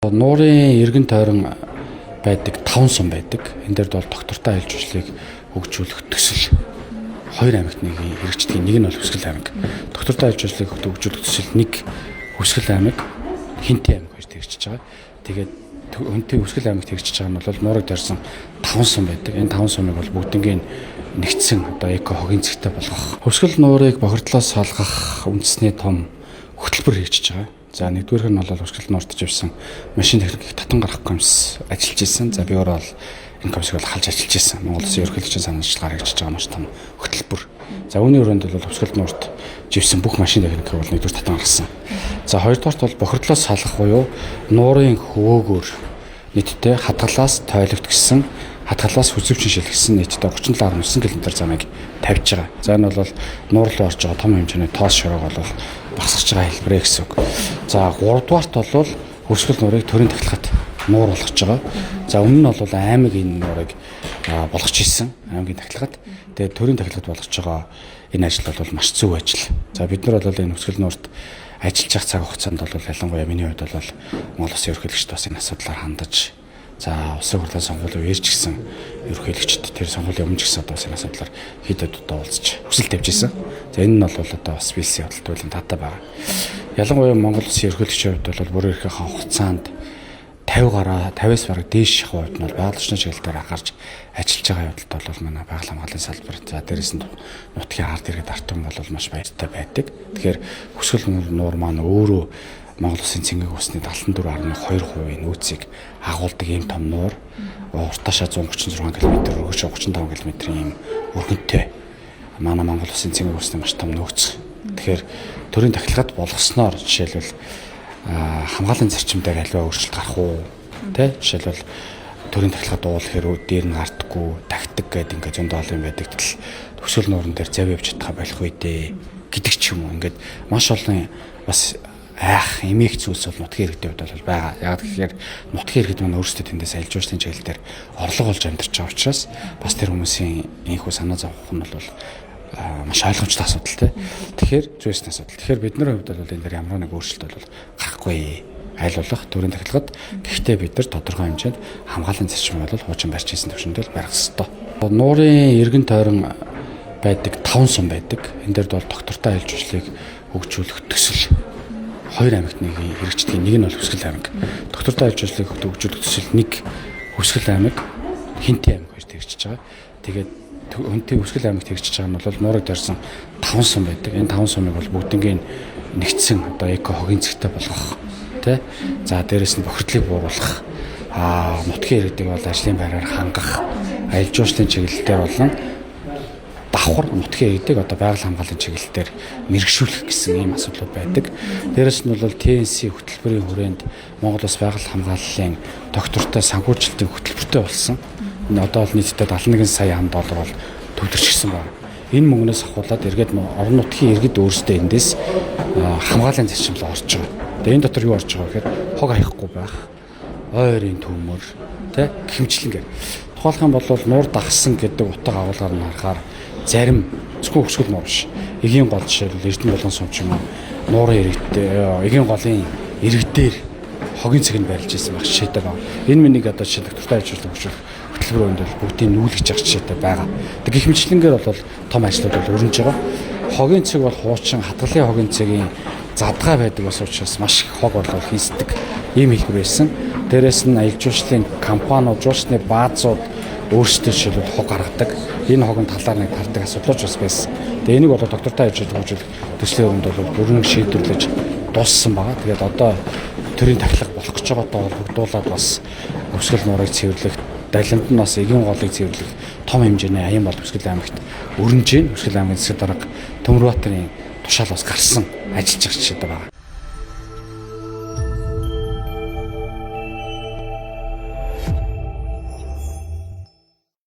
Нуурын эргэн тойрон байдаг 5 сум байдаг. Энэ дээрд бол доктортой айлж уучлалыг хөгжүүлэх төсөл 2 аймагт нэг хэрэгждэг. Нэг нь бол Хүсгэл аймаг. Доктортой айлж уучлалыг хөгжүүлэх төсөл нэг Хүсгэл аймаг, Хинтээ аймаг хоёрт хэрэгжиж байгаа. Тэгээд Хинтээ Хүсгэл аймагт хэрэгжиж байгаа нь бол Нуурыг дорсон 5 сум байдаг. Энэ 5 сумыг бол бүгднийг нэгдсэн одоо эко хогийн цэгтэй болгох. Хүсгэл Нуурыг бохирдлоос салгах үндэсний том хөтөлбөр хэрэгжиж байгаа. За нэгдүгээрх нь бол Хүсгэл Нуурт живсэн машин техникийг татан гаргах комисс ажиллаж исэн. За би өөрөө бол энэ комиссыг бол халж ажиллаж исэн. Монгол Улсын ерөнхийлөгчийн санамжлагаар хэрэгжиж байгаа маш том хөтөлбөр. За үүний өрөөнд бол Хүсгэл Нуурт живсэн бүх машин техникийг бол нэгдүгээр татан гаргасан. За хоёрдугаарт бол бохирдлоос салгах буюу Нуурын хөвөөгөөр нийтдээ хадгалаас тойлогт гисэн хадгалаас хүзүүчин шилгэсэн нийтдээ 37.9 км замыг тавьж байгаа. За энэ бол Нуур руу орж байгаа том хэмжээний тоос шороог бол багсгаж байгаа хэлбэрээ гэсэн үг. За 3 дугаарт бол Хүсгэл Нуурыг төрийн тахилгад Нуур болгож байгаа. За өмнө нь бол аймаг энэ Нуурыг болгож ирсэн аймгийн тахилгад. Тэгээд төрийн тахилгад болгож байгаа энэ ажил бол маш зөв ажил. За бид нар бол энэ Хүсгэл Нуурт ажиллаж явах цаг хугацаанд бол ялангуяа миний хувьд бол Монгол Улсын ерөнхийлөгчд бас энэ асуудлаар хандаж за улсын хурлын сонгуулийн үеэр ч гэсэн ерөнхийлөгчд тэр сонгуулийн өмнө ч гэсэн одоо энэ асуудлаар хэд удаа уулзч хүсэл тавьж ирсэн. За энэ нь бол одоо бас билсийн хөдөлгөөний татаа байгаа. Ялангуяа Монгол Улсын ерөнхийлөгчийн хувьд бол бүр ихэнх хугацаанд 50 гараа 50-аас бараг дээш хувьд нь бол байгаль орчны чиглэлээр гарч ажиллаж байгаа явдалд бол манай байгаль хамгааллын салбар за дээрээс нь нутгийн ард иргэд артын бол маш баяртай байдаг. Тэгэхээр Хүсгэл Нуур маань өөрөө Монгол Улсын цэнгэг усны 74.2% нөөцийг агуулдаг ийм том нуур. Уртаашаа 136 км, өргөшөө 35 км ийм өргөнтэй. Манай Монгол Улсын цэнгэг усны маш том нөөц. Тэгэхээр төрийн тахилгад болгосноор жишээлбэл хамгааллын зарчим дээр альва өөрчлөлт гарах уу? Тэ? Жишээлбэл төрийн тахилгад уул хэрүү дээр нь гардаггүй, тактик гэдэг ингээд зөндөө олон юм байдаг. Хүсгэл Нуурын дээр зав явж чадхаа болох үү дээ гэдэг ч юм уу. Ингээд маш олон бас айх эмээх зүйлс бол нутгийн иргэдийн хувьд бол байгаа. Яг тэгэхээр нутгийн иргэд маань өөрсдөө тэндээс айлж уучлалын чиглэл дээр орлого олж амьдарч байгаа учраас бас тэр хүмүүсийн энэхүү санаа зовох нь бол маш ойлгомжтой асуудал тий. Тэгэхээр зүйсний асуудал. Тэгэхээр бидний хувьд бол энэ дээр ямар нэг өөрчлөлт бол гарахгүй аль болох төрийн тахилгад. Гэхдээ бид нар тодорхой хэмжээнд хамгааллын зарчим бол хуучин барьж ирсэн төвшөндөл барих ёстой. Нуурын эргэн тойрон байдаг 5 сум байдаг. Энэ дээрд бол доктортой айлж уучлалыг хөгжүүлэх төсөл 2 аймагт нэг хэрэгждэг. Нэг нь бол Хүсгэл аймаг. Доктортой айлж уучлалыг хөгжүүлэх төсөл нэг Хүсгэл аймаг, Хинтээ аймаг хоёрт хэрэгжиж байгаа. Тэгээд Хинтээ Хүсгэл аймагт хэрэгжиж байгаа нь бол Нуурыг дорсон 5 сум байдаг. Энэ 5 сумыг бол бүгднийг нэгдсэн одоо эко хогийн цэгтэй болгох. Тэ? За дээрэс нь бохирдлыг бууруулах. Нутгийн иргэдэг бол ажлын байраар хангах, айлж уучлалын чиглэлээр болон давхар нутгийн иргэдэг одоо байгаль хамгааллын чиглэлээр мэрэгшүүлэх гэсэн ийм асуудлууд байдаг. Дээрээс нь бол ТНС хөтөлбөрийн хүрээнд Монгол Улс байгаль хамгааллын доктортой санхүүжилтийн хөтөлбөртэй болсон. Энэ одоо бол нийтдээ 71 сая $. Бол төвлөрчихсөн байна. Энэ мөнгнөөс ахуулаад эргээд орон нутгийн иргэд өөрсдөө эндээс хамгааллын зарчимд орж байгаа. Тэгээ энэ дотор юу орж байгаа гэхээр хог аяхгүй байх, ойрын төмөр, тэ хэмжлэнгээр. Тухайлх юм бол Нуур дагсан гэдэг утга агуулгаар нь харахаар зарим зөвхөн Хүсгэл Нуур биш. Эгийн гол жишээлбэл Эрдэнэ болгон сум ч юм уу Нуурын иргэдээ эгийн голын иргэдээр хогийн цэгэнд барилж ирсэн баг жишээтэй байна. Энэ миний одоо жишээ доктортой айлж уучлалыг хөгжүүлэх хөтөлбөрөнд бол бүгдийг нүүлгэж явах жишээтэй байгаа. Тэг гэх мэтлэнгээр бол том ажлууд бол өрнөж байгаа. Хогийн цэг бол хуучин хадгалын хогийн цэгийн задгаа байдаг бас учраас маш их хог бол хийсдэг ийм хэлбэр байсан. Дээрээс нь айлж уучлалын компаниуд, жуулчны баазууд өөрсдөө жишээлбэл хог гаргадаг. Энэ хог нь талаар нэг тардаг асуудлууд бас байсан. Тэгээ энийг бол доктортой айлж уучлалыг төслийн өрөөнд бол бүрэн шийдвэрлэж дууссан байгаа. Тэгээд одоо төрийн тахилга болох гэж байгаатай холбогдуулаад бас Хүсгэл Нуурыг цэвэрлэх, далимд нь бас эгийн голыг цэвэрлэх том хэмжээний аян бол Хүсгэл аймагт өрнөж байна. Хүсгэл аймгийн засаг дарга Төмөрбаатарын тушаал бас гарсан ажиллаж байгаа жишээ байгаа.